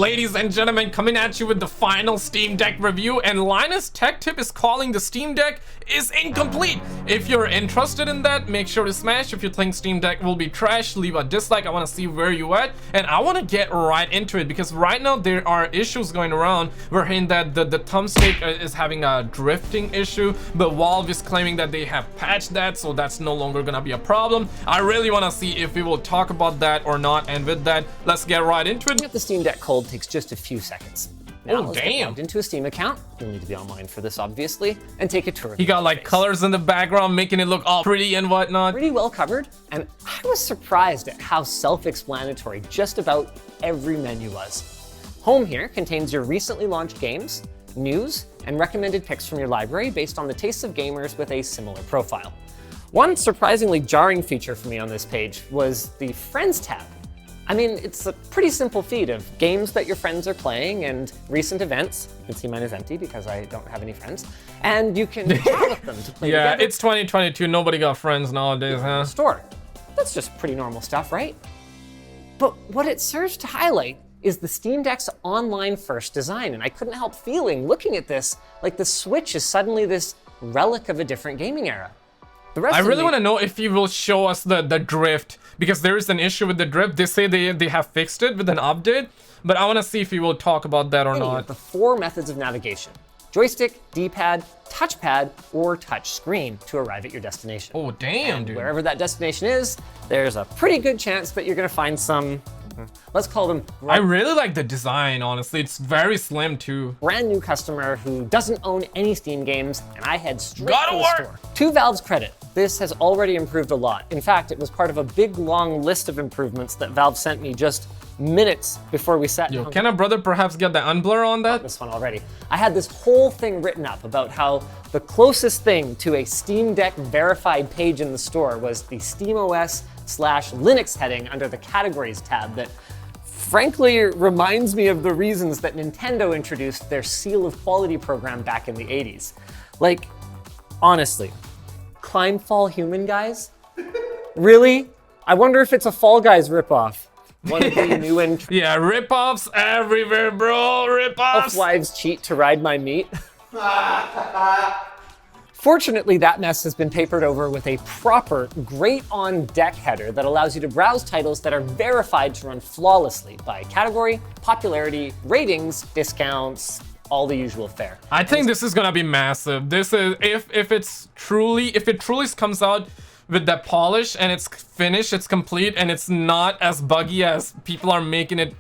ladies and gentlemen, coming at you with the final Steam Deck review, and LinusTechTip is calling the Steam Deck is incomplete. If you're interested in that, make sure to smash. If you think Steam Deck will be trash, leave a dislike. I want to see where you at, and I want to get right into it because right now there are issues going around. We're hearing that the thumbstick is having a drifting issue, but Valve is claiming that they have patched that, so that's no longer gonna be a problem. I really want to see if we will talk about that or not, and with that, let's get right into it. Get the Steam Deck cold takes just a few seconds. Now, oh damn! Logged into a Steam account. You'll need to be online for this, obviously, and take a tour. He got like colors in the background, making it look all pretty and whatnot. Pretty well covered, and I was surprised at how self-explanatory just about every menu was. Home here contains your recently launched games, news, and recommended picks from your library based on the tastes of gamers with a similar profile. One surprisingly jarring feature for me on this page was the Friends tab. I mean, it's a pretty simple feed of games that your friends are playing and recent events. You can see mine is empty because I don't have any friends. And you can chat with them to play yeah, together. It's 2022, nobody got friends nowadays, huh? Store. That's just pretty normal stuff, right? But what it serves to highlight is the Steam Deck's online-first design, and I couldn't help feeling, looking at this, like the Switch is suddenly this relic of a different gaming era. I really want to know if he will show us the drift, because there is an issue with the drift. They say they have fixed it with an update, but I want to see if he will talk about that or not. The four methods of navigation: joystick, D-pad, touchpad, or touch screen to arrive at your destination. Oh damn, dude. Wherever that destination is, there's a pretty good chance that you're gonna find some, let's call them, I really like the design, honestly. It's very slim too. Brand new customer who doesn't own any Steam games, and I head straight Gotta to the work. store. To Valve's credit, this has already improved a lot. In fact, it was part of a big long list of improvements that Valve sent me just minutes before we sat down. Can a brother perhaps get the unblur on that? This one already. I had this whole thing written up about how the closest thing to a Steam Deck verified page in the store was the SteamOS/Linux heading under the categories tab that frankly reminds me of the reasons that Nintendo introduced their seal of quality program back in the 80s. Like, honestly, Climb Fall Human Guys? Really? I wonder if it's a Fall Guys ripoff. One of the new yeah, ripoffs everywhere, bro. Ripoffs. Wives cheat to ride my meat. Fortunately, that mess has been papered over with a proper Great On Deck header that allows you to browse titles that are verified to run flawlessly by category, popularity, ratings, discounts, all the usual fare. I think this is gonna be massive. This is if it truly comes out with that polish and it's finished, it's complete, and it's not as buggy as people are making it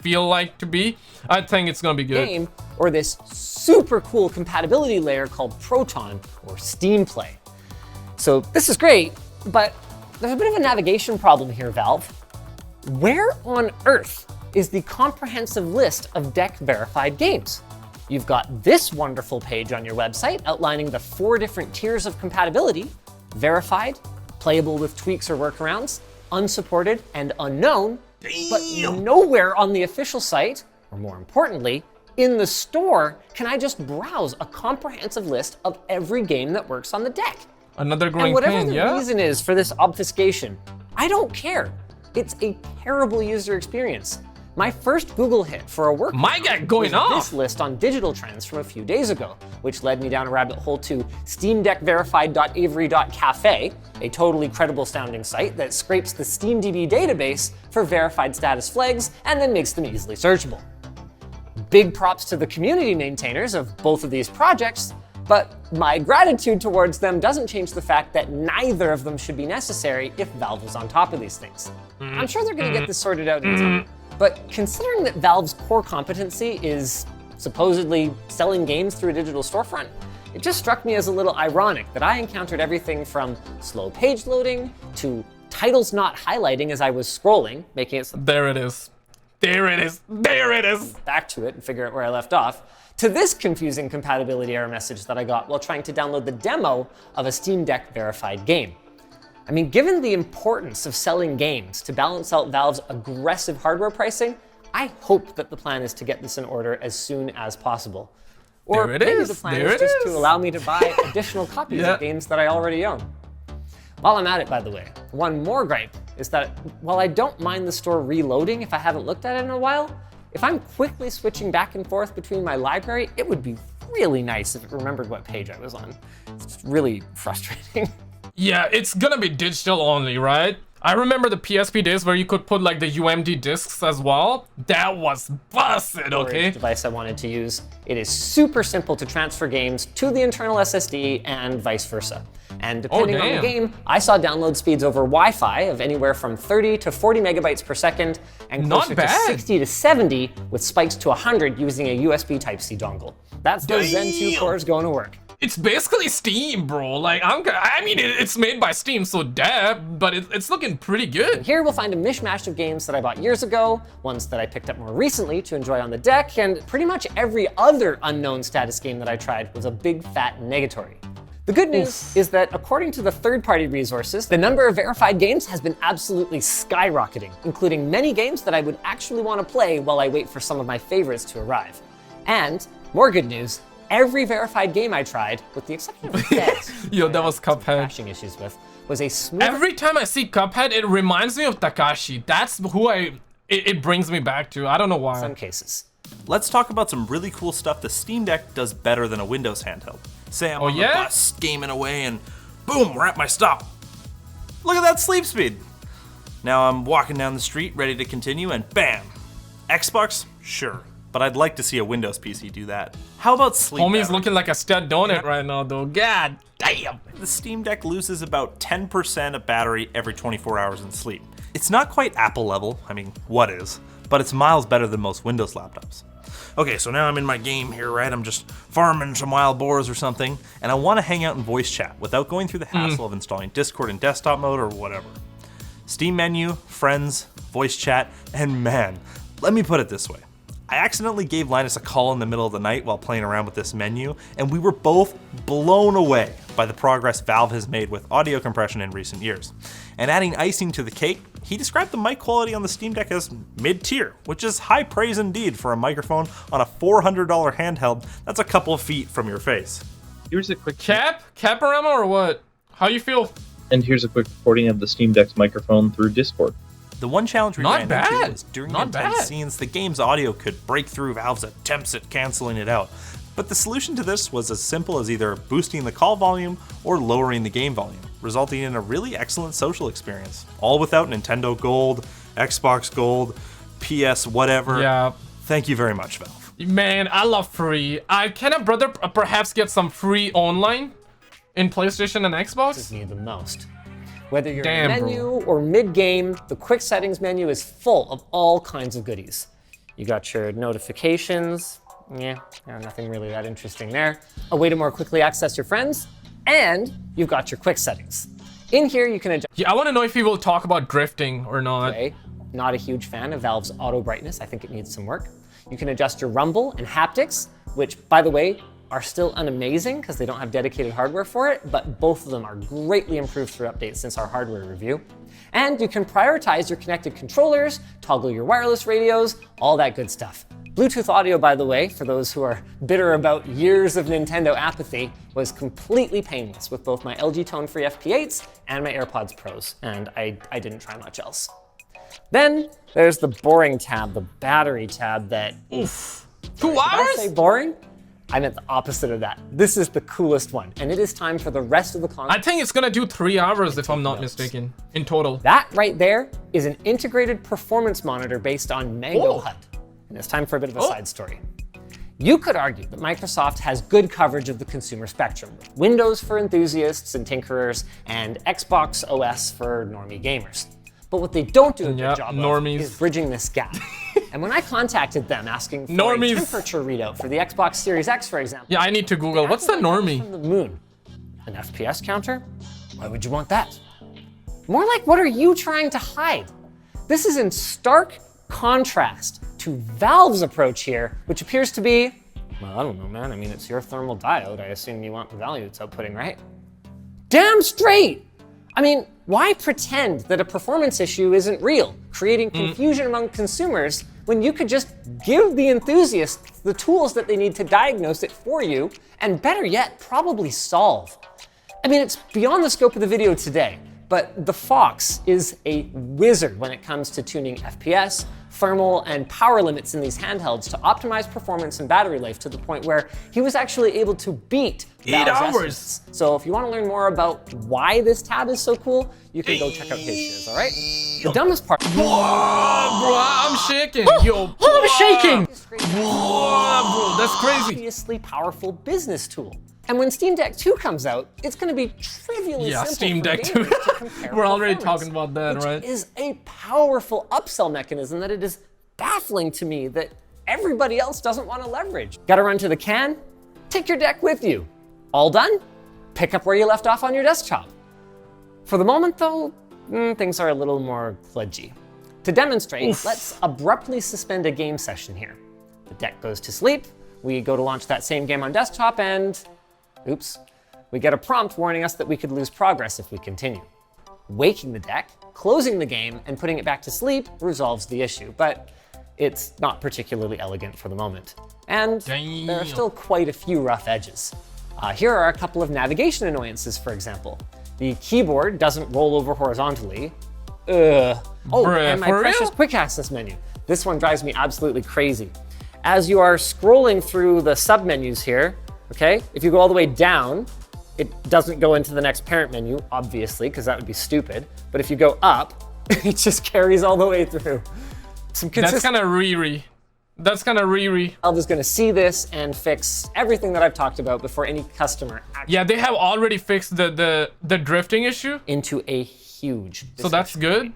feel like to be, I think it's gonna be good. Game, or this super cool compatibility layer called Proton or Steam Play. So this is great, but there's a bit of a navigation problem here, Valve. Where on earth is the comprehensive list of Deck verified games? You've got this wonderful page on your website outlining the 4 different tiers of compatibility: verified, playable with tweaks or workarounds, unsupported, and unknown. But nowhere on the official site, or more importantly, in the store, can I just browse a comprehensive list of every game that works on the deck. Another growing and whatever pain, the yeah? reason is for this obfuscation, I don't care. It's a terrible user experience. My first Google hit for a work My guy going was off. this list on digital trends from a few days ago, which led me down a rabbit hole to steamdeckverified.avery.cafe, a totally credible sounding site that scrapes the SteamDB database for verified status flags and then makes them easily searchable. Big props to the community maintainers of both of these projects, but my gratitude towards them doesn't change the fact that neither of them should be necessary if Valve was on top of these things. I'm sure they're gonna get this sorted out in time. But considering that Valve's core competency is supposedly selling games through a digital storefront, it just struck me as a little ironic that I encountered everything from slow page loading to titles not highlighting as I was scrolling, making it There it is. There it is. There it is. back to it and figure out where I left off, to this confusing compatibility error message that I got while trying to download the demo of a Steam Deck verified game. I mean, given the importance of selling games to balance out Valve's aggressive hardware pricing, I hope that the plan is to get this in order as soon as possible. Or There it maybe is. the plan There is it just is. to allow me to buy additional copies Yeah. of games that I already own. While I'm at it, by the way, one more gripe is that while I don't mind the store reloading if I haven't looked at it in a while, if I'm quickly switching back and forth between my library, it would be really nice if it remembered what page I was on. It's really frustrating. Yeah, it's gonna be digital only, right? I remember the PSP days where you could put like the UMD discs as well. That was busted, okay? Device I wanted to use. It is super simple to transfer games to the internal SSD and vice versa. And depending on the game, I saw download speeds over Wi-Fi of anywhere from 30 to 40 megabytes per second, and closer to 60 to 70 with spikes to 100 using a USB Type-C dongle. That's those Zen 2 cores going to work. It's basically Steam, bro. Like, I mean, it's made by Steam, so but it's looking pretty good. And here we'll find a mishmash of games that I bought years ago, ones that I picked up more recently to enjoy on the deck, and pretty much every other unknown status game that I tried was a big fat negatory. The good news is that according to the third-party resources, the number of verified games has been absolutely skyrocketing, including many games that I would actually want to play while I wait for some of my favorites to arrive. And more good news, every verified game I tried, with the exception of Fez, yo, that was Cuphead. Crashing issues with, was a smooth. Every time I see Cuphead, it reminds me of Takashi. That's who it brings me back to. I don't know why. In some cases. Let's talk about some really cool stuff the Steam Deck does better than a Windows handheld. Say I'm on the bus, gaming away, and boom, we're at my stop. Look at that sleep speed. Now I'm walking down the street, ready to continue, and bam. Xbox? Sure. But I'd like to see a Windows PC do that. How about sleep? Homie's looking like a stud donut right now, though. God damn. The Steam Deck loses about 10% of battery every 24 hours in sleep. It's not quite Apple level, I mean, what is? But it's miles better than most Windows laptops. Okay, so now I'm in my game here, right? I'm just farming some wild boars or something, and I want to hang out in voice chat without going through the hassle of installing Discord in desktop mode or whatever. Steam menu, friends, voice chat, and man, let me put it this way. I accidentally gave Linus a call in the middle of the night while playing around with this menu, and we were both blown away by the progress Valve has made with audio compression in recent years. And adding icing to the cake, he described the mic quality on the Steam Deck as mid-tier, which is high praise indeed for a microphone on a $400 handheld that's a couple of feet from your face. Here's a quick Caporama or what? How you feel? And here's a quick recording of the Steam Deck's microphone through Discord. The one challenge we ran into was during intense scenes, the game's audio could break through Valve's attempts at canceling it out. But the solution to this was as simple as either boosting the call volume or lowering the game volume, resulting in a really excellent social experience. All without Nintendo Gold, Xbox Gold, PS whatever. Yeah. Thank you very much, Valve. Man, I love free. Can a brother perhaps get some free online in PlayStation and Xbox? Need the most. Whether you're in the menu or mid-game, the quick settings menu is full of all kinds of goodies. You got your notifications, nothing really that interesting there. A way to more quickly access your friends, and you've got your quick settings. In here, you can adjust. Yeah, I want to know if he will talk about drifting or not. Okay. Not a huge fan of Valve's auto brightness. I think it needs some work. You can adjust your rumble and haptics, which, by the way, are still unamazing because they don't have dedicated hardware for it, but both of them are greatly improved through updates since our hardware review. And you can prioritize your connected controllers, toggle your wireless radios, all that good stuff. Bluetooth audio, by the way, for those who are bitter about years of Nintendo apathy, was completely painless with both my LG Tone-Free FP8s and my AirPods Pros, and I didn't try much else. Then there's the boring tab, the battery tab that, 2 hours? Did I say boring? I meant the opposite of that. This is the coolest one, and it is time for the rest of the console. I think it's gonna do 3 hours if I'm not mistaken, in total. That right there is an integrated performance monitor based on Mango Hut. And it's time for a bit of a side story. You could argue that Microsoft has good coverage of the consumer spectrum, with Windows for enthusiasts and tinkerers, and Xbox OS for normie gamers. But what they don't do a good job of is bridging this gap. And when I contacted them asking for a temperature readout for the Xbox Series X, for example. Yeah, I need to Google. What's the normie? From the moon. An FPS counter? Why would you want that? More like, what are you trying to hide? This is in stark contrast to Valve's approach here, which appears to be, well, I don't know, man. I mean, it's your thermal diode. I assume you want the value it's outputting, right? Damn straight! I mean, why pretend that a performance issue isn't real, creating confusion among consumers when you could just give the enthusiasts the tools that they need to diagnose it for you, and better yet, probably solve? I mean, it's beyond the scope of the video today, but the Fox is a wizard when it comes to tuning FPS, thermal and power limits in these handhelds to optimize performance and battery life to the point where he was actually able to beat 8 Valve's hours. estimates. So if you want to learn more about why this tab is so cool, you can go check out his shiz, all right? The dumbest part. Whoa, bro, I'm shaking. Yo, I'm shaking! Whoa, bro, that's crazy. Obviously powerful business tool. And when Steam Deck 2 comes out, it's going to be trivially Yeah, simple Steam for Deck gamers 2. to compare We're already performance, talking about that, which right? is a powerful upsell mechanism that it is baffling to me that everybody else doesn't want to leverage. Got to run to the can? Take your deck with you. All done? Pick up where you left off on your desktop. For the moment, though, things are a little more kludgy. To demonstrate, let's abruptly suspend a game session here. The deck goes to sleep, we go to launch that same game on desktop, and oops, we get a prompt warning us that we could lose progress if we continue. Waking the deck, closing the game, and putting it back to sleep resolves the issue, but it's not particularly elegant for the moment. And there are still quite a few rough edges. Here are a couple of navigation annoyances, for example. The keyboard doesn't roll over horizontally. Oh, and my precious quick access menu. This one drives me absolutely crazy. As you are scrolling through the sub-menus here, okay, if you go all the way down, it doesn't go into the next parent menu, obviously, because that would be stupid. But if you go up, it just carries all the way through. That's kind of Riri. That's kind of Riri. Valve is going to see this and fix everything that I've talked about before any customer actually. Yeah, they have already fixed the drifting issue. Into a huge. So that's good.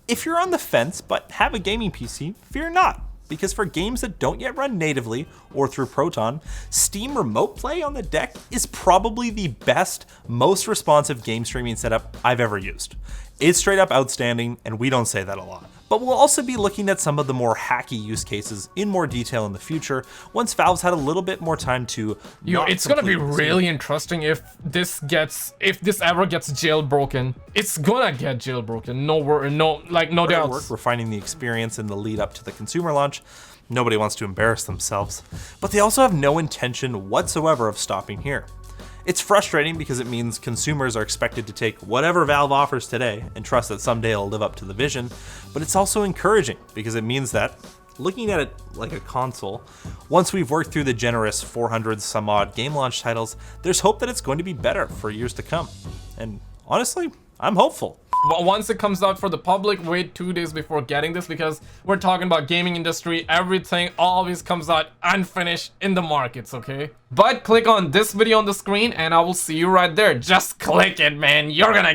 If you're on the fence but have a gaming PC, fear not. Because for games that don't yet run natively or through Proton, Steam Remote Play on the deck is probably the best, most responsive game streaming setup I've ever used. It's straight up outstanding, and we don't say that a lot. But we'll also be looking at some of the more hacky use cases in more detail in the future, once Valve's had a little bit more time to. Yo, it's gonna be really interesting if this ever gets jailbroken. It's gonna get jailbroken, no doubt. Work refining the experience in the lead up to the consumer launch. Nobody wants to embarrass themselves, but they also have no intention whatsoever of stopping here. It's frustrating because it means consumers are expected to take whatever Valve offers today and trust that someday it'll live up to the vision, but it's also encouraging because it means that, looking at it like a console, once we've worked through the generous 400 some odd game launch titles, there's hope that it's going to be better for years to come. And honestly, I'm hopeful. But once it comes out for the public, wait 2 days before getting this, because we're talking about gaming industry. Everything always comes out unfinished in the markets, okay? But click on this video on the screen and I will see you right there. Just click it, man. You're gonna